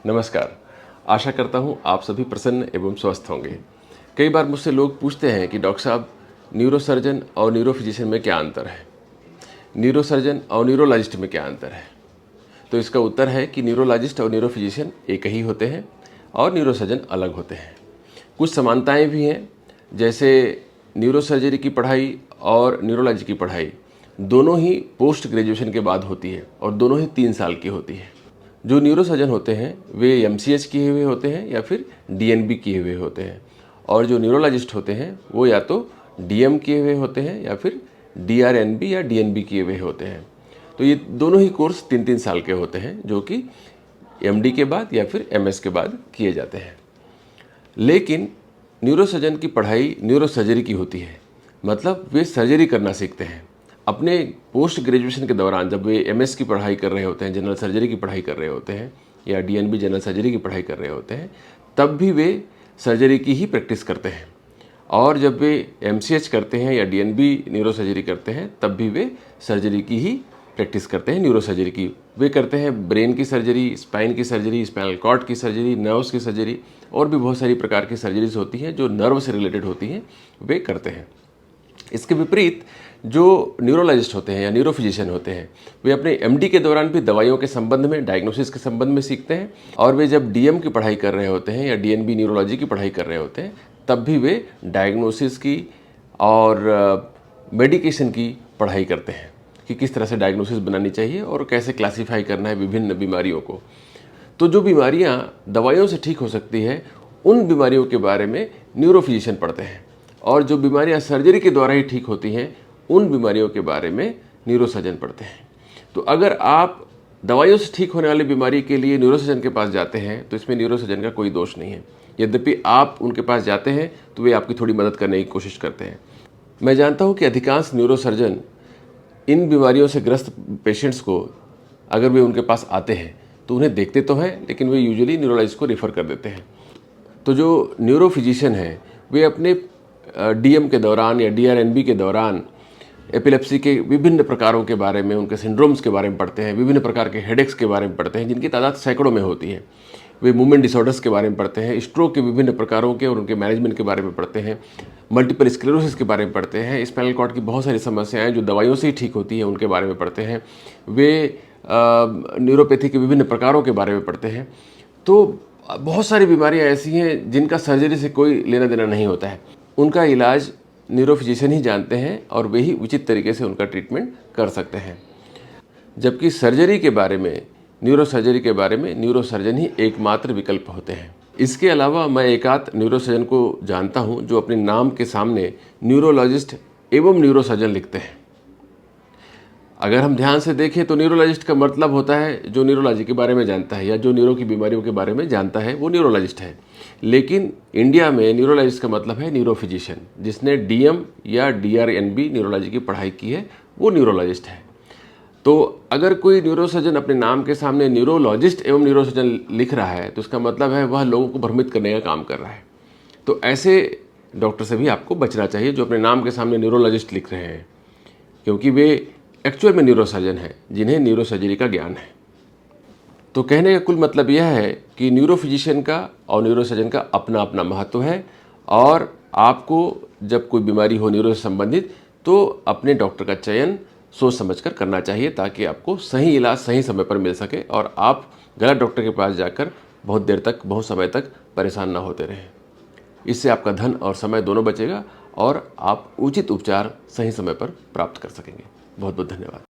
नमस्कार। आशा करता हूँ आप सभी प्रसन्न एवं स्वस्थ होंगे। कई बार मुझसे लोग पूछते हैं कि डॉक्टर साहब, न्यूरोसर्जन और न्यूरोफिजिशियन में क्या अंतर है? न्यूरोसर्जन और न्यूरोलॉजिस्ट में क्या अंतर है? तो इसका उत्तर है कि न्यूरोलॉजिस्ट और न्यूरोफिजिशियन एक ही होते हैं और न्यूरोसर्जन अलग होते हैं। कुछ समानताएं भी हैं, जैसे न्यूरोसर्जरी की पढ़ाई और न्यूरोलॉजी की पढ़ाई दोनों ही पोस्ट ग्रेजुएशन के बाद होती है और दोनों ही 3 साल की होती है। जो न्यूरोसर्जन होते हैं वे एमसीएच किए हुए होते हैं या फिर डीएनबी किए हुए होते हैं, और जो न्यूरोलॉजिस्ट होते हैं वो या तो डीएम किए हुए होते हैं या फिर डीआरएनबी या डीएनबी किए हुए होते हैं। तो ये दोनों ही कोर्स 3-3 साल के होते हैं, जो कि एमडी के बाद या फिर एमएस के बाद किए जाते हैं। लेकिन न्यूरोसर्जन की पढ़ाई न्यूरोसर्जरी की होती है, मतलब वे सर्जरी करना सीखते हैं। अपने पोस्ट ग्रेजुएशन के दौरान जब वे एमएस की पढ़ाई कर रहे होते हैं, जनरल सर्जरी की पढ़ाई कर रहे होते हैं या डीएनबी जनरल सर्जरी की पढ़ाई कर रहे होते हैं, तब भी वे सर्जरी की ही प्रैक्टिस करते हैं। और जब वे एमसीएच करते हैं या डीएनबी न्यूरोसर्जरी करते हैं, तब भी वे सर्जरी की ही प्रैक्टिस करते हैं, न्यूरोसर्जरी की। वे करते हैं ब्रेन की सर्जरी, स्पाइन की सर्जरी, स्पाइनल कॉर्ड की सर्जरी, नर्व्स की सर्जरी, और भी बहुत सारी प्रकार की सर्जरीज होती हैं जो नर्व से रिलेटेड होती हैं, वे करते हैं। इसके विपरीत जो न्यूरोलॉजिस्ट होते हैं या न्यूरोफिजिशियन होते हैं, वे अपने एमडी के दौरान भी दवाइयों के संबंध में, डायग्नोसिस के संबंध में सीखते हैं, और वे जब डीएम की पढ़ाई कर रहे होते हैं या डीएनबी न्यूरोलॉजी की पढ़ाई कर रहे होते हैं, तब भी वे डायग्नोसिस की और मेडिकेशन की पढ़ाई करते हैं कि किस तरह से डायग्नोसिस बनानी चाहिए और कैसे क्लासीफाई करना है विभिन्न बीमारियों को। तो जो बीमारियां दवाइयों से ठीक हो सकती है, उन बीमारियों के बारे में न्यूरोफिजिशियन पढ़ते हैं, और जो बीमारियां सर्जरी के द्वारा ही ठीक होती हैं, उन बीमारियों के बारे में न्यूरोसर्जन पढ़ते हैं। तो अगर आप दवाइयों से ठीक होने वाली बीमारी के लिए न्यूरोसर्जन के पास जाते हैं, तो इसमें न्यूरोसर्जन का कोई दोष नहीं है। यद्यपि आप उनके पास जाते हैं तो वे आपकी थोड़ी मदद करने की कोशिश करते हैं। मैं जानता हूँ कि अधिकांश न्यूरोसर्जन इन बीमारियों से ग्रस्त पेशेंट्स को, अगर वे उनके पास आते हैं तो उन्हें देखते तो हैं, लेकिन वे यूजुअली न्यूरोलॉजिस्ट को रेफ़र कर देते हैं। तो जो न्यूरोफिजिशियन हैं, वे अपने डीएम के दौरान या डीआरएनबी के दौरान एपिलेप्सी के विभिन्न प्रकारों के बारे में, उनके सिंड्रोम्स के बारे में पढ़ते हैं, विभिन्न प्रकार के हेडेक्स के बारे में पढ़ते हैं जिनकी तादाद सैकड़ों में होती है। वे मूवमेंट डिसऑर्डर्स के बारे में पढ़ते हैं, स्ट्रोक के विभिन्न प्रकारों के और उनके मैनेजमेंट के बारे में पढ़ते हैं, मल्टीपल स्क्लेरोसिस के बारे में पढ़ते हैं, स्पाइनल कॉर्ड की बहुत सारी समस्याएं जो दवाइयों से ही ठीक होती हैं उनके बारे में पढ़ते हैं, वे न्यूरोपैथी के विभिन्न प्रकारों के बारे में पढ़ते हैं। तो बहुत सारी बीमारियां ऐसी हैं जिनका सर्जरी से कोई लेना देना नहीं होता है। उनका इलाज न्यूरोफिजिशियन ही जानते हैं और वे ही उचित तरीके से उनका ट्रीटमेंट कर सकते हैं। जबकि सर्जरी के बारे में, न्यूरोसर्जरी के बारे में न्यूरोसर्जन ही एकमात्र विकल्प होते हैं। इसके अलावा मैं एकाध न्यूरोसर्जन को जानता हूं जो अपने नाम के सामने न्यूरोलॉजिस्ट एवं न्यूरोसर्जन लिखते हैं। अगर हम ध्यान से देखें तो न्यूरोलॉजिस्ट का मतलब होता है जो न्यूरोलॉजी के बारे में जानता है या जो न्यूरो की बीमारियों के बारे में जानता है, वो न्यूरोलॉजिस्ट है। लेकिन इंडिया में न्यूरोलॉजिस्ट का मतलब है न्यूरोफिजिशियन, जिसने डीएम या डीआरएनबी न्यूरोलॉजी की पढ़ाई की है, वो न्यूरोलॉजिस्ट है। तो अगर कोई न्यूरोसर्जन अपने नाम के सामने न्यूरोलॉजिस्ट एवं न्यूरोसर्जन लिख रहा है, तो इसका मतलब है वह लोगों को भ्रमित करने का काम कर रहा है। तो ऐसे डॉक्टर से भी आपको बचना चाहिए जो अपने नाम के सामने न्यूरोलॉजिस्ट लिख रहे हैं, क्योंकि वे एक्चुअल में न्यूरोसर्जन हैं जिन्हें न्यूरोसर्जरी का ज्ञान है। तो कहने का कुल मतलब यह है कि न्यूरोफिजिशियन का और न्यूरोसर्जन का अपना अपना महत्व है, और आपको जब कोई बीमारी हो न्यूरो से संबंधित, तो अपने डॉक्टर का चयन सोच समझकर करना चाहिए, ताकि आपको सही इलाज सही समय पर मिल सके और आप गलत डॉक्टर के पास जाकर बहुत देर तक, बहुत समय तक परेशान ना होते रहें। इससे आपका धन और समय दोनों बचेगा और आप उचित उपचार सही समय पर प्राप्त कर सकेंगे। बहुत बहुत धन्यवाद।